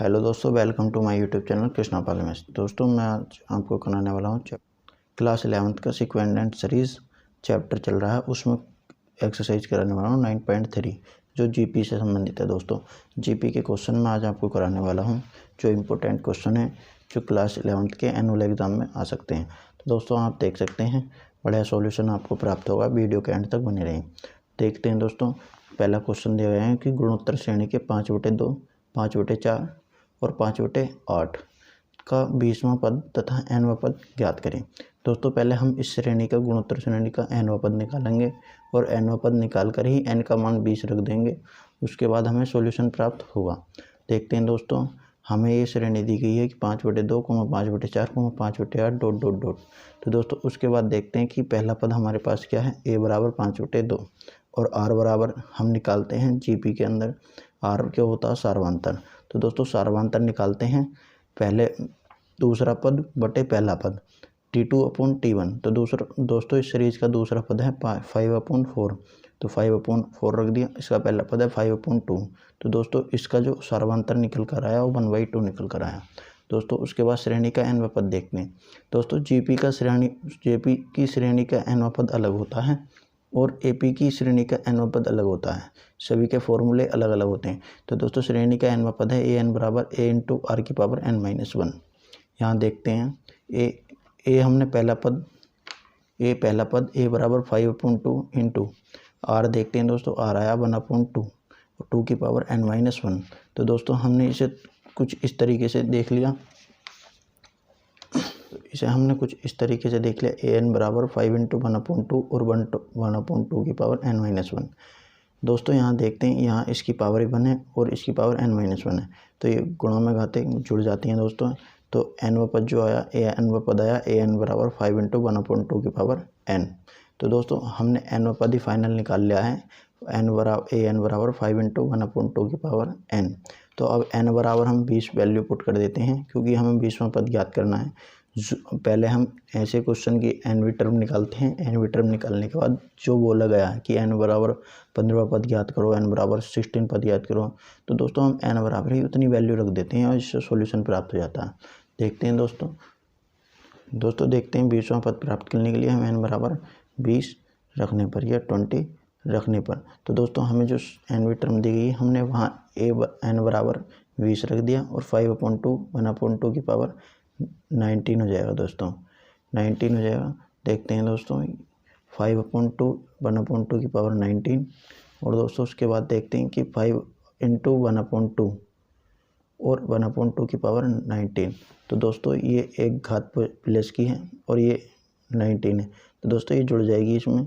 Hello दोस्तों, welcome to my YouTube channel Krishna Palmesh. दोस्तों मैं आज आपको कराने वाला हूँ क्लास 11th का सीक्वेंट एंड सीरीज़ चैप्टर चल रहा है, उसमें एक्सरसाइज कराने वाला हूँ 9.3 जो जीपी से संबंधित है। दोस्तों जीपी के क्वेश्चन में आज आपको कराने वाला हूँ जो इम्पोर्टेंट क्वेश्चन है जो क्लास 11th के एनुअल एग्ज़ाम में आ सकते हैं। तो दोस्तों आप देख सकते हैं, बढ़िया सॉल्यूशन आपको प्राप्त होगा, वीडियो के एंड तक बने रहें। देखते हैं दोस्तों, पहला क्वेश्चन दिया गया है कि गुणोत्तर श्रेणी के 5/2, 5/4 और 5/8 का 20वां पद तथा nवां पद ज्ञात करें। दोस्तों पहले हम इस श्रेणी का गुणोत्तर श्रेणी का nवां पद निकालेंगे और nवां पद निकाल कर ही n का मान 20 रख देंगे, उसके बाद हमें सॉल्यूशन प्राप्त होगा। देखते हैं दोस्तों, हमें ये श्रेणी दी गई है कि 5/2, 5/4, 5/8 ... तो दोस्तों उसके बाद देखते हैं कि पहला पद हमारे पास क्या है, a बराबर 5/2 और r बराबर हम निकालते हैं जीपी के अंदर r क्या होता है, सार्वंतर। तो दोस्तों सार्वंतर निकालते हैं, पहले दूसरा पद बटे पहला पद T2/T1। तो दोस्तों इस सीरीज का दूसरा पद है 5/4, तो 5/4 रख दिया। इसका पहला पद है 5/2। तो दोस्तों इसका जो सार्वंतर निकल कर आया वो 1/2 निकल कर आया। दोस्तों उसके बाद श्रेणी का nवां पद देखते हैं। दोस्तों जीपी की श्रेणी का nवां पद अलग होता है और एपी की श्रेणी का nवां पद अलग होता है, सभी के फॉर्मूले अलग अलग होते हैं। तो दोस्तों श्रेणी का nवां पद है an बराबर a इंटू r की पावर n-1। यहाँ देखते हैं ए हमने पहला पद a बराबर 5/2 इंटू r, देखते हैं दोस्तों r आया 1/2 और 2 की पावर n-1। तो दोस्तों हमने इसे कुछ इस तरीके से देख लिया, an बराबर 5 इंटू 1/2 और 1/2 की पावर n-1। दोस्तों यहाँ देखते हैं, यहाँ इसकी पावर 1 है और इसकी पावर n-1 है, तो ये गुणों में घाते जुड़ जाती हैं दोस्तों। तो nवां पद जो आया, nवां पद आया an बराबर 5 इंटू 1/2 की पावर n। तो दोस्तों हमने nवां पद ही फाइनल निकाल लिया है, an बराबर 5 इंटू 1/2 की पावर n। तो अब n बराबर हम 20 वैल्यू पुट कर देते हैं, क्योंकि हमें 20वां पद ज्ञात करना है। पहले हम ऐसे क्वेश्चन की nवीं टर्म निकालते हैं, nवीं टर्म निकालने के बाद जो बोला गया है कि n बराबर 15वां पद ज्ञात करो, n बराबर 16 पद ज्ञात करो, तो दोस्तों हम n बराबर ही उतनी वैल्यू रख देते हैं और इससे सॉल्यूशन प्राप्त हो जाता है। देखते हैं दोस्तों देखते हैं 20वां पद प्राप्त करने के लिए हम n बराबर 20 रखने पर या 20 रखने पर, तो दोस्तों हमें जो nवीं टर्म दी गई है हमने वहाँ n बराबर 20 रख दिया और 5/2 1/2 की पावर 19 हो जाएगा। दोस्तों 19 हो जाएगा। देखते हैं दोस्तों 5/2 1/2 की पावर 19 और दोस्तों उसके बाद देखते हैं कि 5 इंटू 1/2 और 1/2 की पावर 19। तो दोस्तों ये एक घात प्लस की है और ये 19 है, तो दोस्तों ये जुड़ जाएगी इसमें,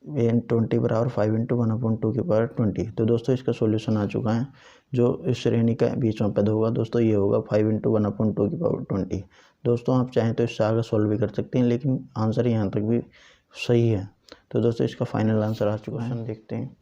20 बराबर 5 इंटू 1/2 की पावर 20। तो दोस्तों इसका सॉल्यूशन आ चुका है, जो इस श्रेणी का 20वां पद होगा दोस्तों ये होगा 5 इंटू 1/2 की पावर 20। दोस्तों आप चाहें तो इससे आगे सॉल्व भी कर सकते हैं, लेकिन आंसर यहाँ तक भी सही है। तो दोस्तों इसका फाइनल आंसर आ चुका है। देखते हैं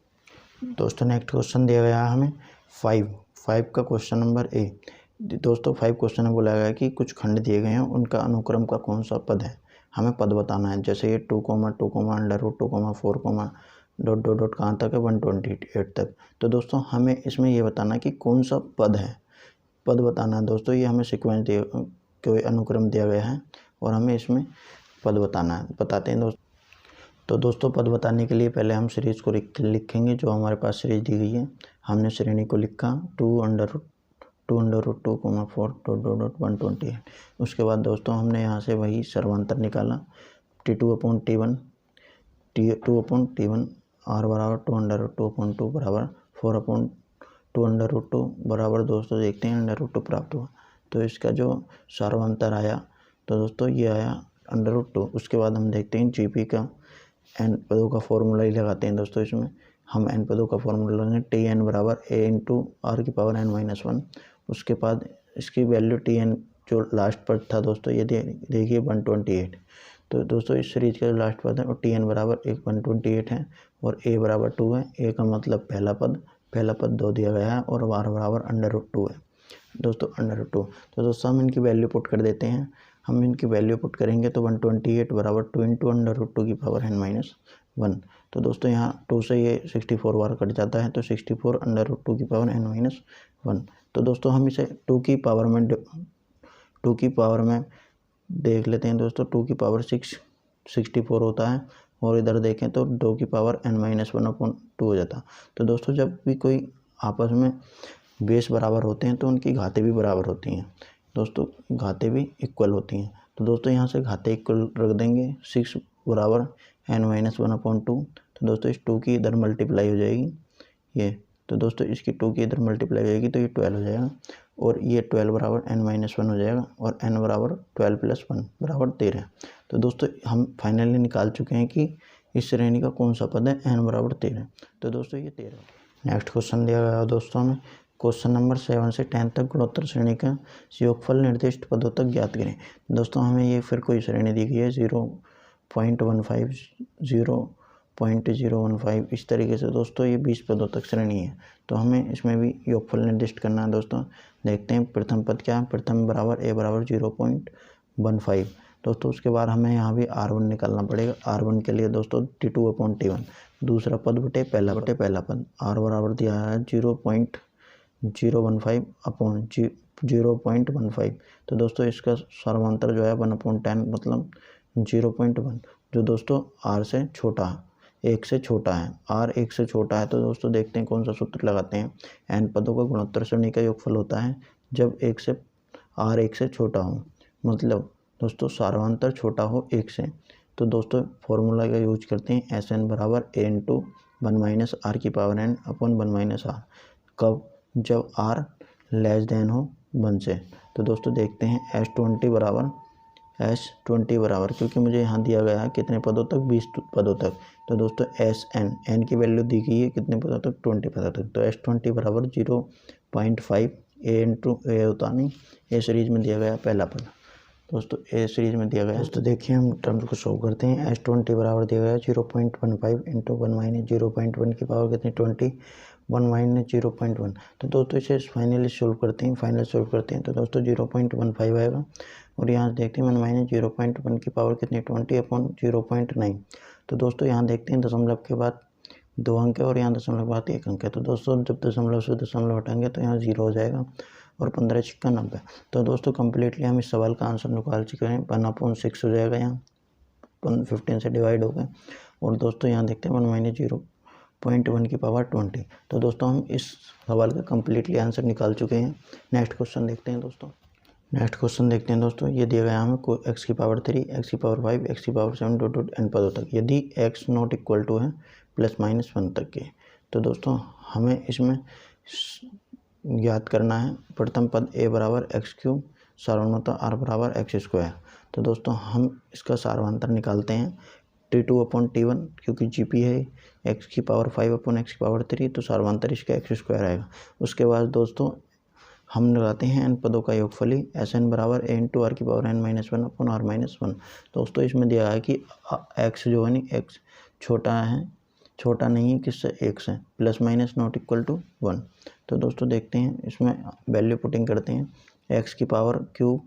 दोस्तों, नेक्स्ट क्वेश्चन दिया गया है हमें 5 का क्वेश्चन नंबर ए। दोस्तों 5 क्वेश्चन में बोला गया है कि कुछ खंड दिए गए हैं, उनका अनुक्रम का कौन सा पद है, हमें पद बताना है। जैसे ये 2, 2, √2, 4, ... कहाँ तक है 128 तक। तो दोस्तों हमें इसमें ये बताना है कि कौन सा पद है, पद बताना है। दोस्तों ये हमें सीक्वेंस कोई अनुक्रम दिया गया है और हमें इसमें पद बताना है। बताते हैं दोस्तों। तो दोस्तों पद बताने के लिए पहले हम सीरीज़ को लिखेंगे, जो हमारे पास सीरीज दी गई है। हमने श्रेणी को लिखा 2√2, 4 ... 128। उसके बाद दोस्तों हमने यहाँ से वही सर्वांतर निकाला T2/T1 r बराबर 2√2/2 बराबर 4/2√2 बराबर दोस्तों देखते हैं √2 प्राप्त हुआ। तो इसका जो सार्वंतर आया तो दोस्तों ये आया √2। उसके बाद हम देखते हैं जीपी का n पदों का फॉर्मूला ही लगाते हैं। दोस्तों इसमें हम n पदों का फॉर्मूला लगाएंगे, Tn बराबर a इंटू r की पावर n-1। उसके बाद इसकी वैल्यू Tn जो लास्ट पद था दोस्तों ये देखिए 128। तो दोस्तों इस सीरीज का जो लास्ट पद है और Tn बराबर 128 है और a बराबर 2 है। a का मतलब पहला पद 2 दिया गया है और r बराबर √2 है दोस्तों, √2। तो दोस्तों हम इनकी वैल्यू पुट कर देते हैं। हम इनकी वैल्यू पुट करेंगे तो 128 बराबर 2 इंटू √2 की पावर n-1। तो दोस्तों यहाँ 2 से ये 64 बार कट जाता है, तो 64 √2 की पावर n-1। तो दोस्तों हम इसे 2 की पावर में देख लेते हैं दोस्तों। 2 की पावर 64 होता है, और इधर देखें तो 2 की पावर n-1/2 हो जाता है। तो दोस्तों जब भी कोई आपस में बेस बराबर होते हैं तो उनकी घातें भी बराबर होती हैं दोस्तों, घातें भी इक्वल होती हैं। तो दोस्तों यहाँ से घातें इक्वल रख देंगे, 6 बराबर n-1/2। तो दोस्तों इस 2 की इधर मल्टीप्लाई हो जाएगी ये, तो दोस्तों इसकी 2 की इधर मल्टीप्लाई हो जाएगी तो ये 12 हो जाएगा, और ये 12 बराबर n-1 हो जाएगा, और n बराबर 12 + 1 बराबर 13। तो दोस्तों हम फाइनली निकाल चुके हैं कि इस श्रेणी का कौन सा पद है n बराबर 13। तो दोस्तों ये 13। नेक्स्ट क्वेश्चन दिया गया है दोस्तों हमें, क्वेश्चन नंबर 7 से 10 तक गुणोत्तर श्रेणी का योगफल निर्दिष्ट पदों तक ज्ञात करें। दोस्तों हमें ये फिर कोई श्रेणी दी गई है 0.15, 0.015, इस तरीके से दोस्तों ये 20 पदों तक श्रेणी है। तो हमें इसमें भी योगफल निर्दिष्ट करना है दोस्तों। देखते हैं प्रथम पद क्या है। प्रथम बराबर a बराबर 0.15 दोस्तों। उसके बाद हमें यहाँ भी r1 निकालना पड़ेगा। r1 के लिए दोस्तों T2/T1, दूसरा पद बटे पहला पद। r बराबर दिया है 0.15 तो दोस्तों इसका सर्वांतर जो है 1/10 मतलब 0.1, जो दोस्तों r से छोटा है, 1 से छोटा है। r 1 से छोटा है तो दोस्तों देखते हैं कौन सा सूत्र लगाते हैं। n पदों का गुणोत्तर श्रेणी का योगफल होता है जब r 1 से छोटा हो, मतलब दोस्तों सर्वांतर छोटा हो 1 से। तो दोस्तों फॉर्मूला का यूज करते हैं, Sn बराबर a × 1 - r⁴ r। कब? जब r लेस देन हो 1 से। तो दोस्तों देखते हैं S20 बराबर क्योंकि मुझे यहाँ दिया गया है कितने पदों तक, 20 पदों तक। तो दोस्तों n की वैल्यू दी गई है कितने पदों तक, 20 पदों तक। तो S20 बराबर 0.5 a × a होता नहीं, ए सीरीज में दिया गया पहला पद दोस्तों, ए सीरीज में दिया गया। दोस्तों देखिए हम टर्म्स को सॉल्व करते हैं। S20 बराबर दिया गया 0.15 × 1 - 0.1 की पावर कितनी 20, 1 - 0.1। तो दोस्तों इसे फाइनली सोल्व करते हैं। तो दोस्तों 0.15 आएगा, और यहाँ देखते हैं 1 - 0.1 की पावर कितनी 20/0.9। तो दोस्तों यहाँ देखते हैं दशमलव के बाद 2 अंक है, और यहाँ दशमलव के बाद 1 अंक है। तो दोस्तों जब दशमलव से दशमलव हटाएंगे तो यहाँ 0 हो जाएगा, और 15 × 6 = 90। तो दोस्तों कम्प्लीटली हम इस सवाल का आंसर निकाल चुके हैं। 1/6 हो जाएगा, यहाँ 15 से डिवाइड हो गए। और दोस्तों यहाँ देखते हैं 1 - 0.1 की पावर 20। तो दोस्तों हम इस सवाल का कम्प्लीटली आंसर निकाल चुके हैं। नेक्स्ट क्वेश्चन देखते हैं दोस्तों। ये दिया गया हमें x की पावर 3, x की पावर 5, x की पावर 7 n पदों तक, यदि x ≠ = है ±1 तक के। तो दोस्तों हमें इसमें ज्ञात करना है प्रथम पद a बराबर x³ सार्वभौमत्व r बराबर x²। तो दोस्तों हम इसका सार्वधातर निकालते हैं T2/T1 क्योंकि GP है x की पावर 5/x की पावर 3, तो सार्वधातर इसका x² आएगा। उसके बाद दोस्तों हम लगाते हैं n पदों का योगफली Sn बराबर a × r⁻1/r-1। दोस्तों इसमें दिया है कि x जो है नहीं, x छोटा नहीं है किससे, 1 से, ±(not=1। तो दोस्तों देखते हैं इसमें वैल्यू पुटिंग करते हैं। x की पावर क्यूब,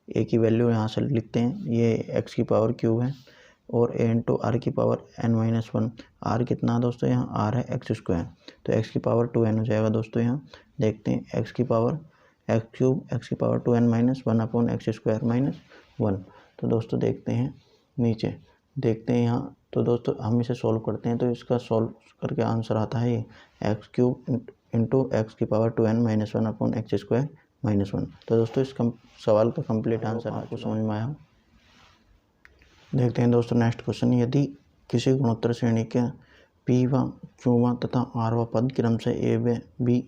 a की वैल्यू यहाँ से लिखते हैं, ये x की पावर क्यूब है, और a × r की पावर n-1। r कितना है दोस्तों, यहाँ r है x², तो x की पावर 2n हो जाएगा दोस्तों। यहाँ देखते हैं x की पावर x³ x की पावर 2n-1/x² - 1। तो दोस्तों देखते हैं नीचे, देखते हैं यहाँ। तो दोस्तों हम इसे सॉल्व करते हैं, तो इसका सॉल्व करके आंसर आता है ये x³ × x की पावर 2n-1/x² - 1। तो दोस्तों इस सवाल का कंप्लीट आंसर आपको समझ में आया। देखते हैं दोस्तों नेक्स्ट क्वेश्चन। यदि किसी गुणोत्तर श्रेणी के P व Q व तथा R व पद क्रम से A, B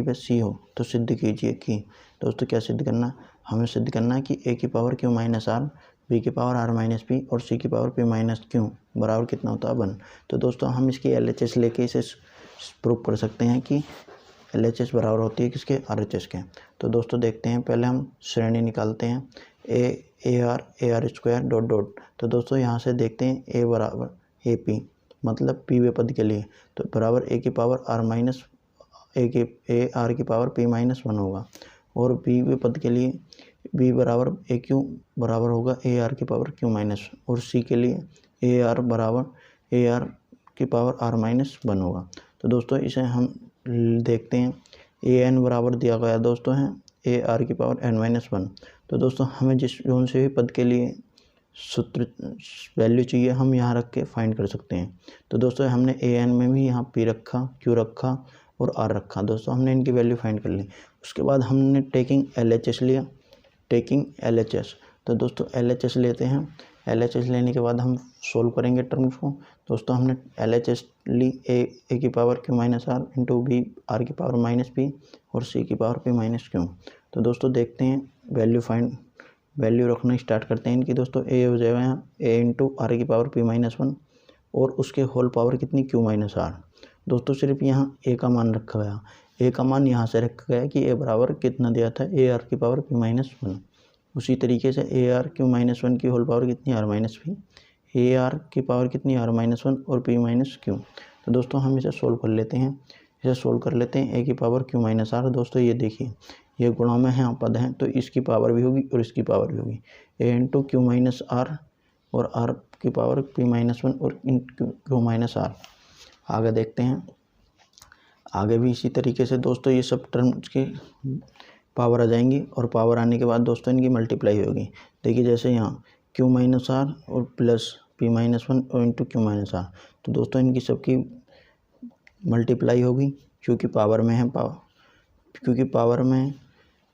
व C हो तो सिद्ध कीजिए कि। दोस्तों क्या सिद्ध करना है, हमें सिद्ध करना है कि A की पावर Q - R, B की पावर R - P और C की पावर P - Q बराबर कितना होता है 1। तो दोस्तों हम इसकी LHS लेके इसे प्रूव कर सकते हैं कि LHS बराबर होती है किसके, RHS के। तो दोस्तों देखते हैं, पहले हम श्रेणी निकालते हैं AR²। तो दोस्तों यहाँ से देखते हैं A बराबर AP मतलब P वे पद के लिए, तो बराबर A की पावर R की पावर P-1 होगा, और B वे पद के लिए B बराबर AQ बराबर होगा AR की पावर Q-, और C के लिए AR बराबर AR की पावर R-1 होगा। तो दोस्तों इसे हम देखते हैं ए एन बराबर दिया गया दोस्तों है ए आर की पावर एन माइनस वन। तो दोस्तों हमें जिस जोन से भी पद के लिए सूत्र वैल्यू चाहिए हम यहाँ रख के फाइंड कर सकते हैं। तो दोस्तों हमने ए एन में भी यहाँ पी रखा, क्यू रखा और आर रखा। दोस्तों हमने इनकी वैल्यू फाइंड कर ली। उसके बाद हमने टेकिंग एल एच एस लिया, टेकिंग एल एच एस। तो दोस्तों एल एच एस लेते हैं। एल एच एस लेने के बाद हम सोल्व करेंगे टर्म्स को। दोस्तों हमने एल एच एस ली ए की power Q minus R into B R की पावर माइनस पी और सी की पावर पी माइनस क्यू। तो दोस्तों देखते हैं वैल्यू रखना स्टार्ट करते हैं इनकी। दोस्तों ए हो जाएगा यहाँ ए इंटू आर की पावर पी माइनस वन और उसके होल पावर कितनी क्यू माइनस आर। दोस्तों सिर्फ यहाँ ए का मान रखा गया, ए का मान यहाँ से रखा गया कि ए बराबर कितना दिया था ए आर की पावर पी माइनस वन। उसी तरीके से A R Q minus one की होल पावर कितनी R minus P, A R की पावर कितनी आर माइनस वन और पी माइनस क्यू। तो दोस्तों हम इसे सोल्व कर लेते हैं। इसे सोल्व कर लेते हैं ए की पावर क्यू माइनस आर। दोस्तों ये देखिए ये गुणा में है पद हैं तो इसकी पावर भी होगी और इसकी पावर भी होगी। ए इंटू क्यू माइनस आर और आर की पावर पी माइनस वन और इन क्यू माइनस आर। आगे देखते हैं, आगे भी इसी तरीके से दोस्तों ये सब टर्म्स की पावर आ जाएंगी और पावर आने के बाद दोस्तों इनकी मल्टीप्लाई होगी। देखिए जैसे यहाँ क्यू माइनस आर और प्लस पी माइनस वन और इंटू क्यू माइनस आर। तो दोस्तों इनकी सबकी मल्टीप्लाई होगी क्योंकि पावर में है क्योंकि पावर में।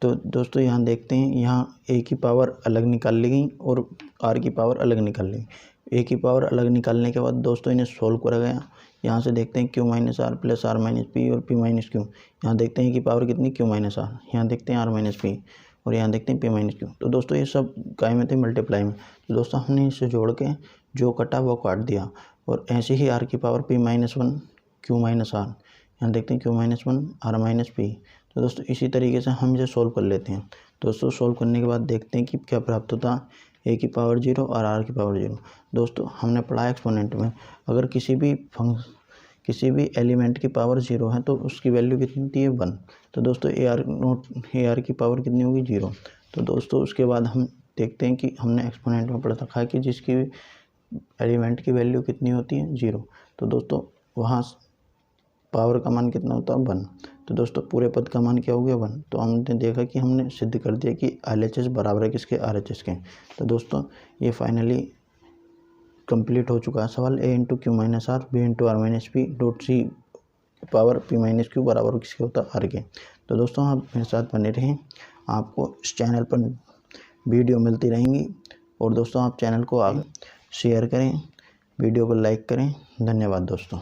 तो दोस्तों यहाँ देखते हैं यहाँ ए की पावर अलग निकाल ली गई और आर की पावर अलग निकाल ली। ए की पावर अलग निकालने के बाद दोस्तों इन्हें सोल्व करा गया। यहाँ से देखते हैं Q minus R plus R minus P और पी माइनस क्यू। यहाँ देखते हैं कि पावर कितनी क्यू माइनस आर, यहाँ देखते हैं आर माइनस पी और यहाँ देखते हैं पी माइनस क्यू। तो दोस्तों ये सब काय में थे मल्टीप्लाई में। तो दोस्तों हमने इसे जोड़ के जो कटा वो काट दिया और ऐसे ही आर की power P minus one Q minus R, यहाँ देखते हैं Q minus one R minus P. तो दोस्तों इसी तरीके से हम इसे सोल्व कर लेते हैं। दोस्तों सोल्व करने के बाद देखते हैं कि क्या प्राप्त होता है ए की पावर जीरो और आर की पावर जीरो। दोस्तों हमने पढ़ा एक्सपोनेंट में अगर किसी भी एलिमेंट की पावर जीरो है तो उसकी वैल्यू कितनी होती है वन। तो दोस्तों ए आर की पावर कितनी होगी जीरो। तो दोस्तों उसके बाद हम देखते हैं कि हमने एक्सपोनेंट में पढ़ा था कि जिसकी एलिमेंट की वैल्यू कितनी होती है जीरो। तो दोस्तों वहाँ पावर का मान कितना होता है वन। तो दोस्तों पूरे पद का मान क्या हो गया वन। तो हमने देखा कि हमने सिद्ध कर दिया कि एल एच एस बराबर है किसके आर एच एस के। तो दोस्तों ये फाइनली कंप्लीट हो चुका है सवाल। A into Q minus R B into R minus P dot C power P minus Q बराबर किसके होता है आर के। तो दोस्तों आप मेरे साथ बने रहें, आपको इस चैनल पर वीडियो मिलती रहेंगी और दोस्तों आप चैनल को आगे शेयर करें, वीडियो को लाइक करें। धन्यवाद दोस्तों।